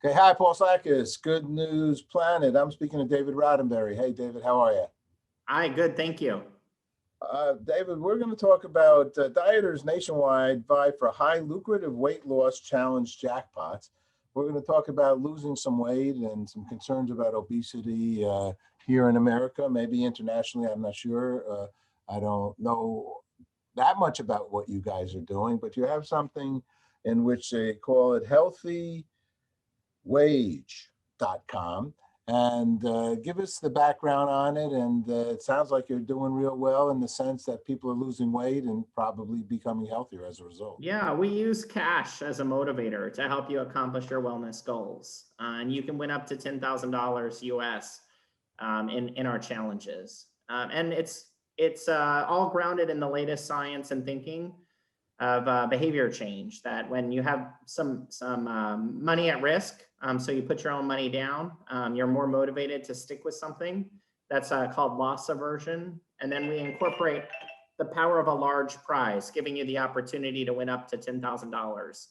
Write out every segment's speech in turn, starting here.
Okay, hi, Paul Sakis, Good News Planet. I'm speaking to David Roddenberry. Hey, David, how are you? Hi, good, thank you. David, we're going to talk about dieters nationwide vie for high lucrative weight loss challenge jackpots. We're going to talk about losing some weight and some concerns about obesity here in America, maybe internationally, I'm not sure. I don't know that much about what you guys are doing, but you have something in which they call it HealthyWager.com, and give us the background on it. And it sounds like you're doing real well in the sense that people are losing weight and probably becoming healthier as a result. Yeah, we use cash as a motivator to help you accomplish your wellness goals. And you can win up to $10,000 US in our challenges. And it's all grounded in the latest science and thinking of behavior change, that when you have some money at risk, so you put your own money down, you're more motivated to stick with something. That's called loss aversion. And then we incorporate the power of a large prize, giving you the opportunity to win up to $10,000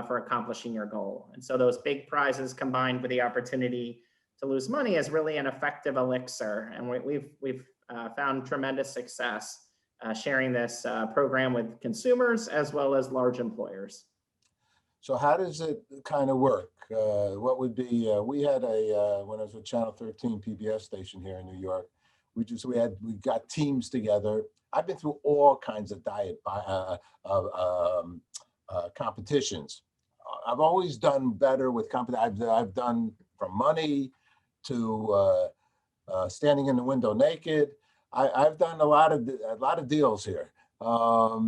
for accomplishing your goal. And so those big prizes combined with the opportunity to lose money is really an effective elixir. And we've found tremendous success sharing this program with consumers as well as large employers. So how does it kind of work? What would be, we had when I was with Channel 13 PBS station here in New York, we got teams together. I've been through all kinds of diet competitions. I've always done better with competition. I've done from money to standing in the window naked. I've done a lot of deals here. How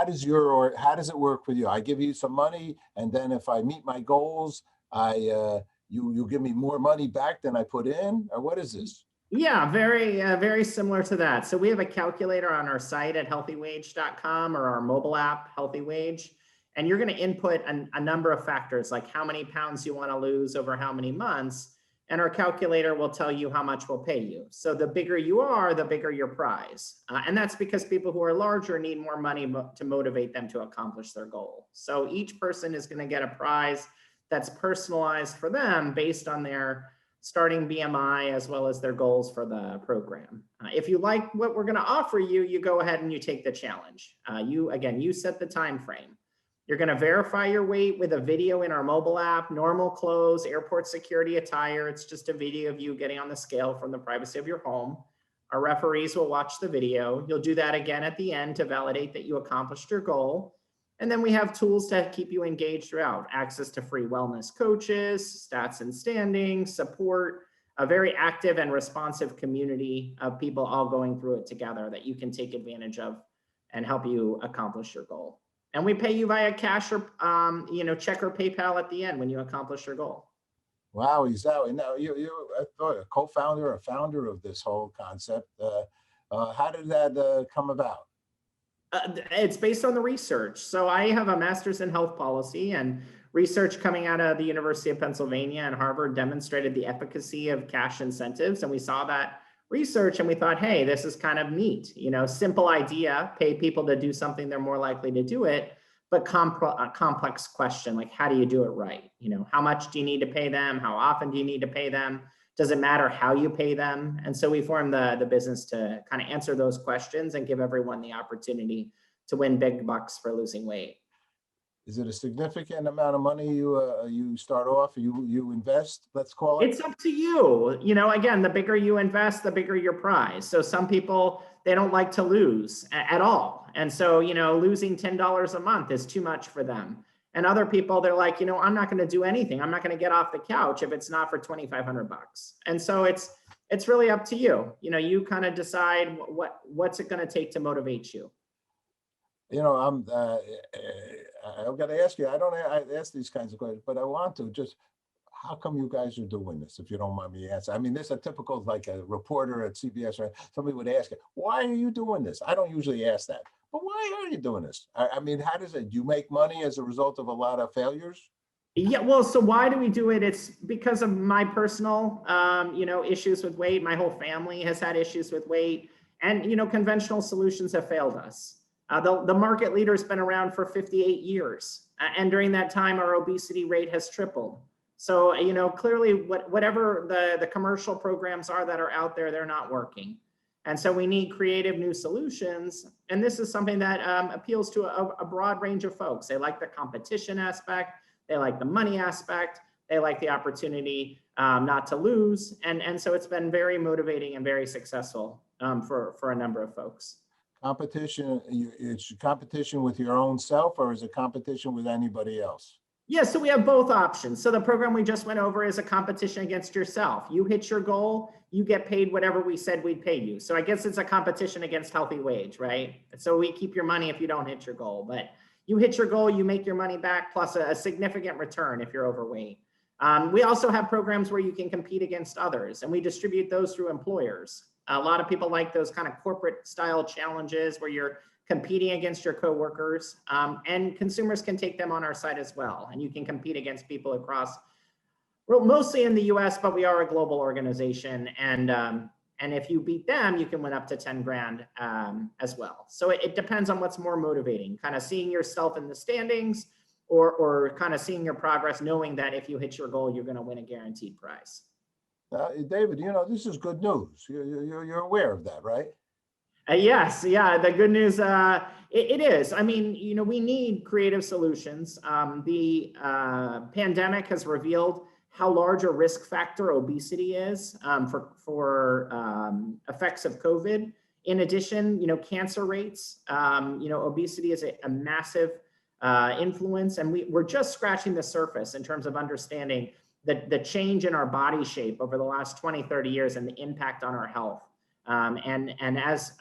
does it work with you? I give you some money, and then if I meet my goals, you give me more money back than I put in, or what is this? Yeah, very similar to that. So we have a calculator on our site at HealthyWager.com or our mobile app, HealthyWage, and you're going to input a number of factors like how many pounds you want to lose over how many months, and our calculator will tell you how much we'll pay you. So the bigger you are, the bigger your prize. And that's because people who are larger need more money to motivate them to accomplish their goal. So each person is going to get a prize that's personalized for them based on their starting BMI as well as their goals for the program. If you like what we're going to offer you, you go ahead and you take the challenge. You set the time frame. You're going to verify your weight with a video in our mobile app, normal clothes, airport security attire. It's just a video of you getting on the scale from the privacy of your home. Our referees will watch the video. You'll do that again at the end to validate that you accomplished your goal. And then we have tools to keep you engaged throughout. Access to free wellness coaches, stats and standings, support, a very active and responsive community of people all going through it together that you can take advantage of and help you accomplish your goal. And we pay you via cash or check or PayPal at the end when you accomplish your goal. Wow, exactly. Now you're a co-founder or founder of this whole concept. How did that come about? It's based on the research. So I have a master's in health policy, and research coming out of the University of Pennsylvania and Harvard demonstrated the efficacy of cash incentives. And we saw that research and we thought, hey, this is kind of neat. Simple idea, pay people to do something, they're more likely to do it, but complex question, like how do you do it right? How much do you need to pay them? How often do you need to pay them? Does it matter how you pay them? And so we formed the business to kind of answer those questions and give everyone the opportunity to win big bucks for losing weight. Is it a significant amount of money you start off, you invest, let's call it? It's up to you. Again, the bigger you invest, the bigger your prize. So some people, they don't like to lose at all. And so, losing $10 a month is too much for them. And other people, they're like, I'm not going to do anything. I'm not going to get off the couch if it's not for $2,500 bucks. And so it's really up to you. You kind of decide what's it going to take to motivate you. I've got to ask you, I ask these kinds of questions, but I want to just, how come you guys are doing this, if you don't mind me asking? I mean, this is a typical, like a reporter at CBS, or somebody would ask you, why are you doing this? I don't usually ask that, but why are you doing this? I mean, how does it, do you make money as a result of a lot of failures? Yeah, well, so why do we do it? It's because of my personal, issues with weight. My whole family has had issues with weight, and, conventional solutions have failed us. The market leader has been around for 58 years. And during that time, our obesity rate has tripled. So, clearly whatever the commercial programs are that are out there, they're not working. And so we need creative new solutions. And this is something that appeals to a broad range of folks. They like the competition aspect. They like the money aspect. They like the opportunity not to lose. And so it's been very motivating and very successful for a number of folks. Competition, it's competition with your own self, or is it competition with anybody else? Yeah, so we have both options. So the program we just went over is a competition against yourself. You hit your goal, you get paid whatever we said we'd pay you. So I guess it's a competition against Healthy Wage, right? So we keep your money if you don't hit your goal, but you hit your goal, you make your money back plus a significant return if you're overweight. We also have programs where you can compete against others, and we distribute those through employers. A lot of people like those kind of corporate style challenges where you're competing against your coworkers, and consumers can take them on our site as well. And you can compete against people across, well, mostly in the US, but we are a global organization. And if you beat them, you can win up to 10 grand as well. So it depends on what's more motivating, kind of seeing yourself in the standings or kind of seeing your progress, knowing that if you hit your goal, you're going to win a guaranteed prize. David, this is good news. You're aware of that, right? Yes, yeah, the good news, it is. I mean, we need creative solutions. The pandemic has revealed how large a risk factor obesity is for effects of COVID. In addition, cancer rates, obesity is a massive influence, and we're just scratching the surface in terms of understanding the change in our body shape over the last 20, 30 years and the impact on our health. And as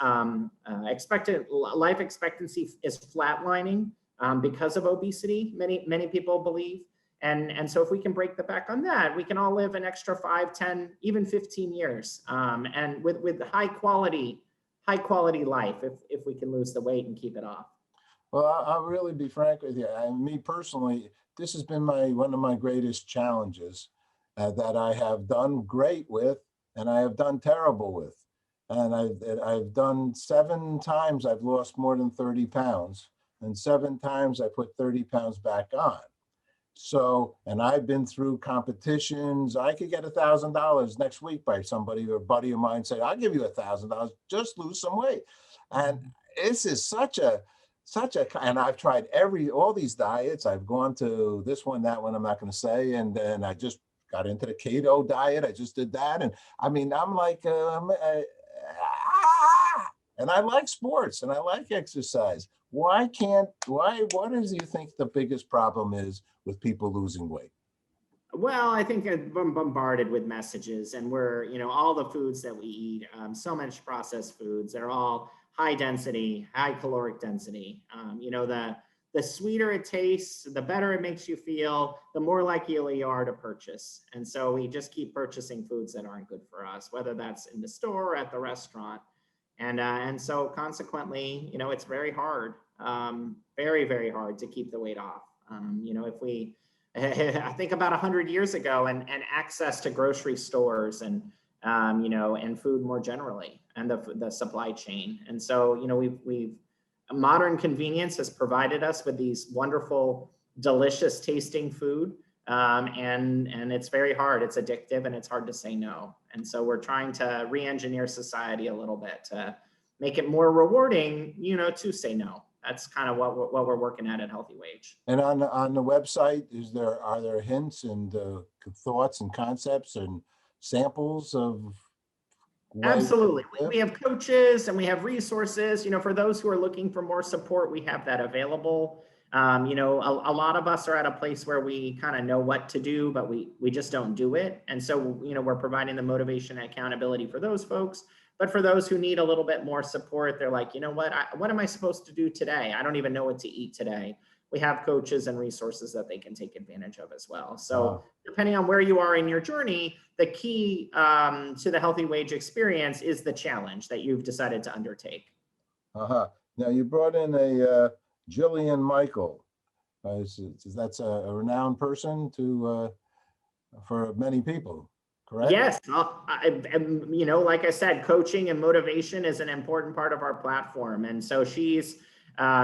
life expectancy is flatlining because of obesity, many people believe. And so if we can break the back on that, we can all live an extra 5, 10, even 15 years. And with high quality life, if we can lose the weight and keep it off. Well, I'll really be frank with you. Me personally, this has been one of my greatest challenges that I have done great with, and I have done terrible with. And I've done 7 times I've lost more than 30 pounds, and 7 times I put 30 pounds back on. So, and I've been through competitions. I could get $1,000 next week by somebody or a buddy of mine say, I'll give you $1,000, just lose some weight. And this is and I've tried all these diets. I've gone to this one, that one, I'm not going to say. And then I just got into the keto diet. I just did that. And I mean, I'm like, and I like sports and I like exercise. What do you think the biggest problem is with people losing weight? Well, I think I'm bombarded with messages, and we're, all the foods that we eat, so much processed foods, they're all high density, high caloric density. The sweeter it tastes, the better it makes you feel, the more likely you are to purchase. And so we just keep purchasing foods that aren't good for us, whether that's in the store or at the restaurant. And so consequently, it's very hard, very, very hard to keep the weight off. I think about 100 years ago and access to grocery stores and food more generally, and the supply chain. And so, we've modern convenience has provided us with these wonderful, delicious tasting food. And it's very hard. It's addictive and it's hard to say no. And so we're trying to re-engineer society a little bit to make it more rewarding, to say no. That's kind of what we're working at Healthy Wage. And on the website, are there hints and thoughts and concepts and samples of? Absolutely. We have coaches and we have resources, for those who are looking for more support, we have that available. A lot of us are at a place where we kind of know what to do, but we just don't do it. And so, we're providing the motivation and accountability for those folks. But for those who need a little bit more support, they're like, what am I supposed to do today? I don't even know what to eat today. We have coaches and resources that they can take advantage of as well. So depending on where you are in your journey, the key to the Healthy Wage experience is the challenge that you've decided to undertake. Now you brought in a Jillian Michaels. That's a renowned person for many people, correct? Yes. Like I said, coaching and motivation is an important part of our platform. And so she's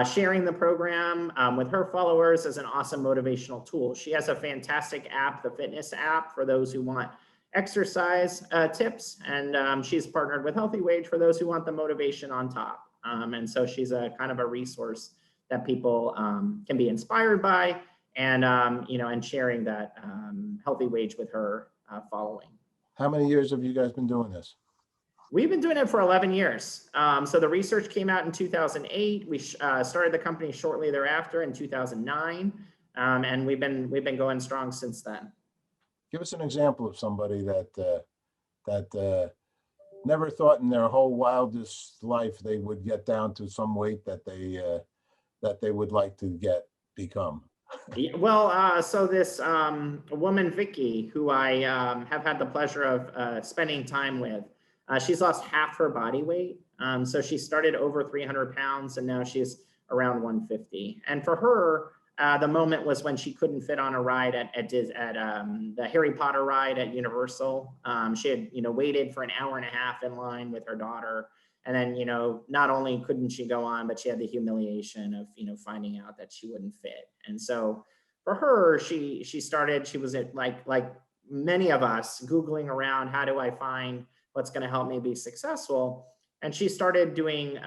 sharing the program with her followers as an awesome motivational tool. She has a fantastic app, the fitness app, for those who want exercise tips. And she's partnered with HealthyWage for those who want the motivation on top. And so she's a kind of a resource that people can be inspired by, and and sharing that HealthyWage with her following. How many years have you guys been doing this? We've been doing it for 11 years. So the research came out in 2008. We started the company shortly thereafter in 2009, and we've been going strong since then. Give us an example of somebody that never thought in their whole wildest life they would get down to some weight that they would like to become. Well, so this woman, Vicky, who I have had the pleasure of spending time with, she's lost half her body weight. So she started over 300 pounds and now she's around 150. And for her, the moment was when she couldn't fit on a ride at the Harry Potter ride at Universal. She had, waited for an hour and a half in line with her daughter. And then, not only couldn't she go on, but she had the humiliation of, finding out that she wouldn't fit. And so for her, she was like many of us, Googling around, how do I find what's going to help me be successful? And she started doing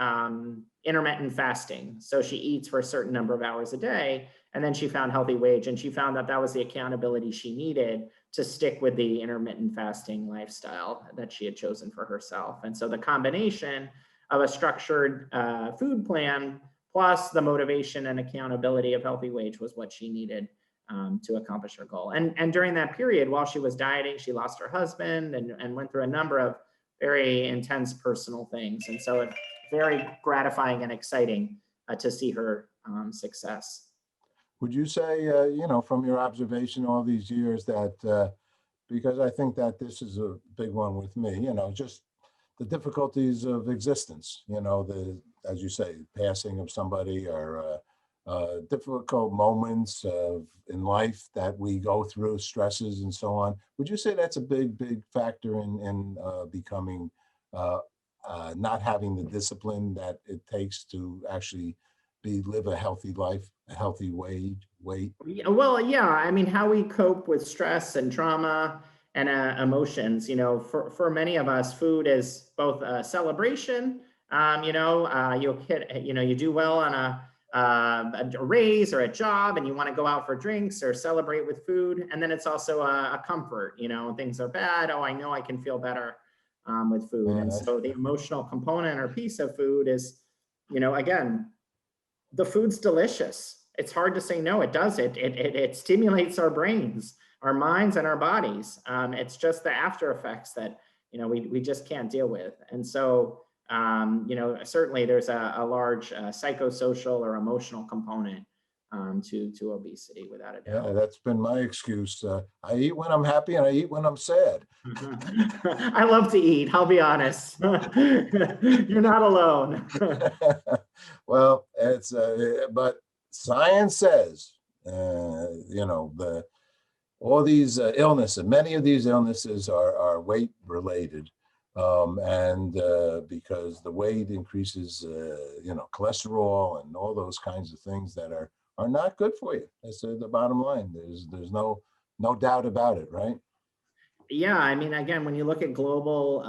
intermittent fasting. So she eats for a certain number of hours a day. And then she found HealthyWage, and she found that was the accountability she needed to stick with the intermittent fasting lifestyle that she had chosen for herself. And so the combination of a structured food plan plus the motivation and accountability of HealthyWage was what she needed to accomplish her goal. And during that period, while she was dieting, she lost her husband and went through a number of very intense personal things. And so it's very gratifying and exciting to see her success. Would you say, from your observation all these years that, because I think that this is a big one with me, just the difficulties of existence, as you say, passing of somebody or difficult moments in life that we go through, stresses and so on. Would you say that's a big factor in becoming, not having the discipline that it takes to actually live a healthy life, a healthy weight? Well, yeah. I mean, how we cope with stress and trauma and emotions, for many of us, food is both a celebration. You do well on a raise or a job and you want to go out for drinks or celebrate with food. And then it's also a comfort, things are bad. Oh, I know I can feel better with food. And so the emotional component or piece of food is, again, the food's delicious. It's hard to say no. It does. It stimulates our brains, our minds, and our bodies. It's just the after effects that we just can't deal with. And so certainly there's a large psychosocial or emotional component to obesity, without a doubt. Yeah, that's been my excuse. I eat when I'm happy and I eat when I'm sad. I love to eat, I'll be honest. You're not alone. Well, it's but science says, all these illnesses, many of these illnesses are weight related. And because the weight increases, cholesterol and all those kinds of things that are not good for you. That's the bottom line. There's no doubt about it, right? Yeah, I mean, again, when you look at global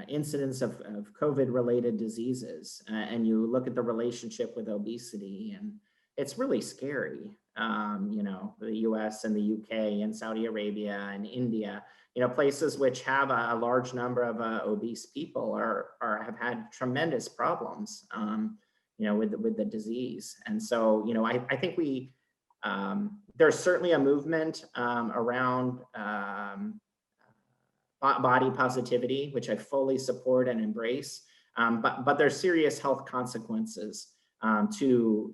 incidence of COVID-related diseases, and you look at the relationship with obesity, and it's really scary. The US and the UK and Saudi Arabia and India, places which have a large number of obese people have had tremendous problems, with the disease. And so, I think there's certainly a movement around body positivity, which I fully support and embrace. But there's serious health consequences to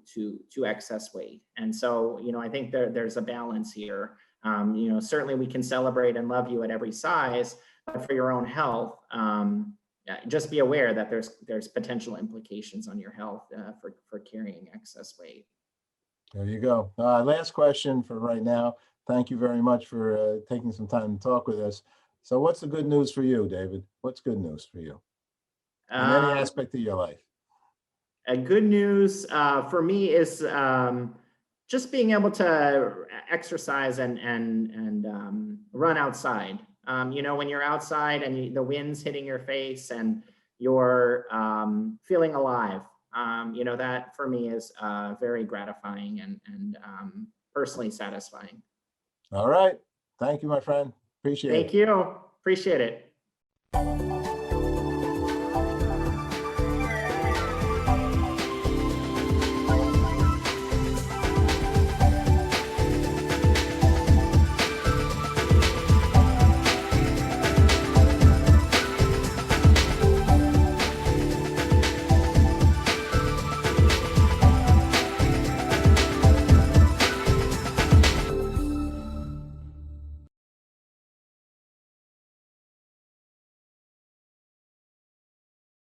excess weight. And so, I think there's a balance here. Certainly we can celebrate and love you at every size, but for your own health, just be aware that there's potential implications on your health for carrying excess weight. There you go. Last question for right now. Thank you very much for taking some time to talk with us. So what's the good news for you, David? What's good news for you in any aspect of your life? Good news for me is just being able to exercise and run outside. You know, when you're outside and the wind's hitting your face and you're feeling alive, you know, that for me is very gratifying and personally satisfying. All right. Thank you, my friend. Appreciate it. Thank you. Appreciate it.